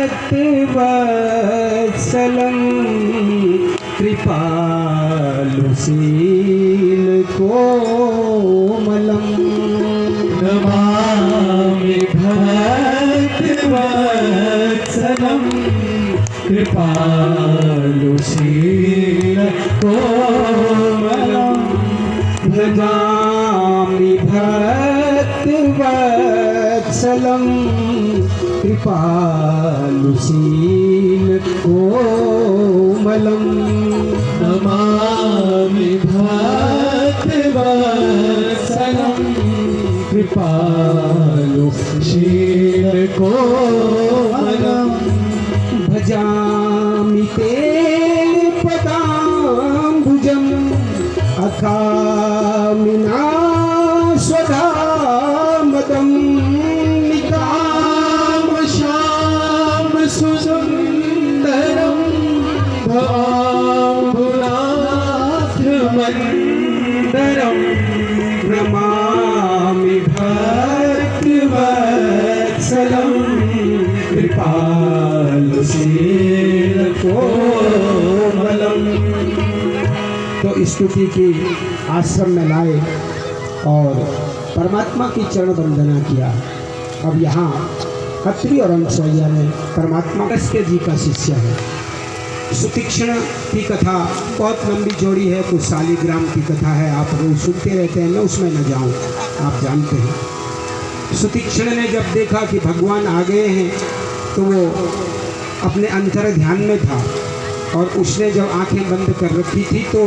भक्तवत्सलं कृपालुशील कोमलं नमामि भक्तवत्सलं कृपालुशील कोमलं भजामि भक्तवत्सलं कृपालुशील कोमलं नमामि भक्तवत्सलं कृपालुशील कोमलं भजामि ते पदाम्बुजम् अकामिना स्वधामदं श्याम सुन्दरं भावनाथमन्दरं नमामि भक्तवत्सलं कृपालुशील कोमलं। तो स्तुति की आश्रम में लाए और परमात्मा की चरण वंदना किया। अब यहाँ अत्रि और अंशैया ने परमात्मा अगस्त्य जी का शिष्य है। सुतीक्ष्ण की कथा बहुत लंबी चौड़ी है, कुछ शालिग्राम की कथा है, आप रोज सुनते रहते हैं, मैं उसमें न जाऊँ, आप जानते हैं। सुतीक्ष्ण ने जब देखा कि भगवान आ गए हैं तो वो अपने अंतर ध्यान में था और उसने जब आंखें बंद कर रखी थी तो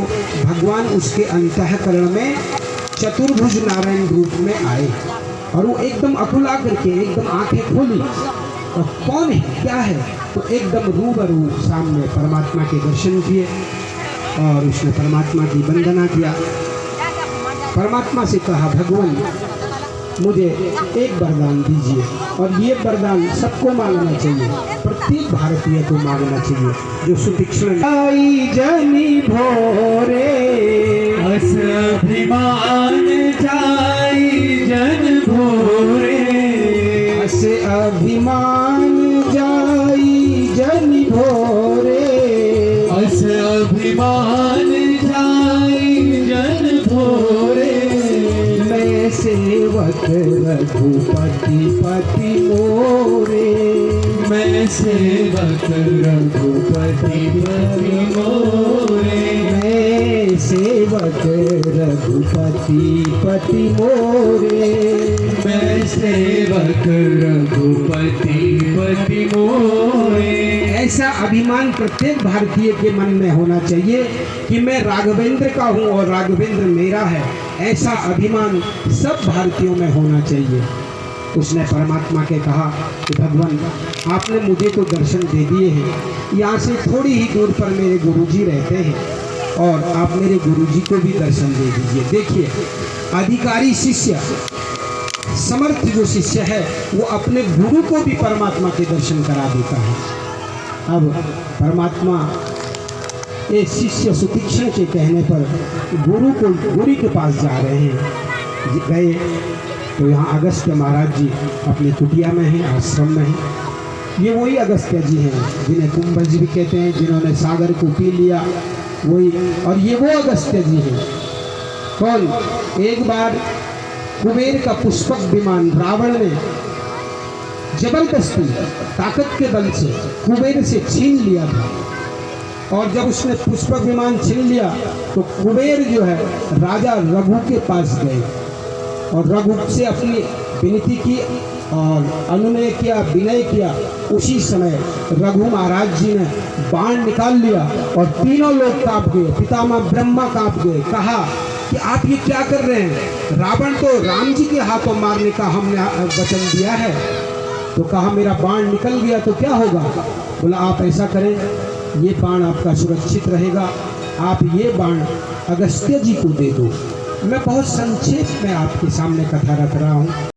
भगवान उसके अंतःकरण में चतुर्भुज नारायण रूप में आए और वो एकदम अकुला करके एकदम आंखें खोली और कौन है क्या है, तो एकदम रूबरू सामने परमात्मा के दर्शन किए और उसने परमात्मा की वंदना किया। परमात्मा से कहा, भगवान मुझे एक वरदान दीजिए, और ये वरदान सबको मांगना चाहिए, प्रत्येक भारतीय को मांगना चाहिए। जो सुतीक्ष्ण आई जनी भोरे अस अभिमान जाई जन भोरे, अस अभिमान जाई जनी भोरे, अस अभिमान जाई जन भोरे, मैं सेवक रघुपति पति मोरे, मैं सेवक रघुपति पति मोरे, मैं सेवक रघुपति पति मोरे, मैं सेवक रघुपति पति मोरे। ऐसा अभिमान प्रत्येक भारतीय के मन में होना चाहिए कि मैं राघवेंद्र का हूँ और राघवेंद्र मेरा है। ऐसा अभिमान सब भारतीयों में होना चाहिए। उसने परमात्मा के कहा कि भगवान आपने मुझे तो दर्शन दे दिए हैं, यहाँ से थोड़ी ही दूर पर मेरे गुरुजी रहते हैं और आप मेरे गुरुजी को भी दर्शन दे दीजिए। देखिए, अधिकारी शिष्य, समर्थ जो शिष्य है वो अपने गुरु को भी परमात्मा के दर्शन करा देता है। अब परमात्मा एक शिष्य सुतीक्ष्ण के कहने पर गुरु के पास जा रहे हैं। गए तो यहाँ अगस्त्य महाराज जी अपनी कुटिया में हैं, आश्रम में हैं। ये वही अगस्त्य जी हैं जिन्हें कुंभज भी कहते हैं, जिन्होंने सागर को पी लिया, वही। और ये वो अगस्त्य जी हैं। कौन? एक बार कुबेर का पुष्पक विमान रावण ने जबरदस्ती ताकत के बल से कुबेर से छीन लिया था, और जब उसने पुष्पक विमान छीन लिया तो कुबेर जो है राजा रघु के पास गए और रघु से अपनी विनती की और अनुनय किया, विनय किया। उसी समय रघु महाराज जी ने बाण निकाल लिया और तीनों लोग कांप गए, पितामह ब्रह्मा कांप गए। कहा कि आप ये क्या कर रहे हैं? रावण तो राम जी के हाथों मारने का हमने वचन दिया है। तो कहा मेरा बाण निकल गया तो क्या होगा? बोला आप ऐसा करें, ये बाण आपका सुरक्षित रहेगा, आप ये बाण अगस्त्य जी को दे दो। मैं बहुत संक्षेप में आपके सामने कथा रख रहा हूँ।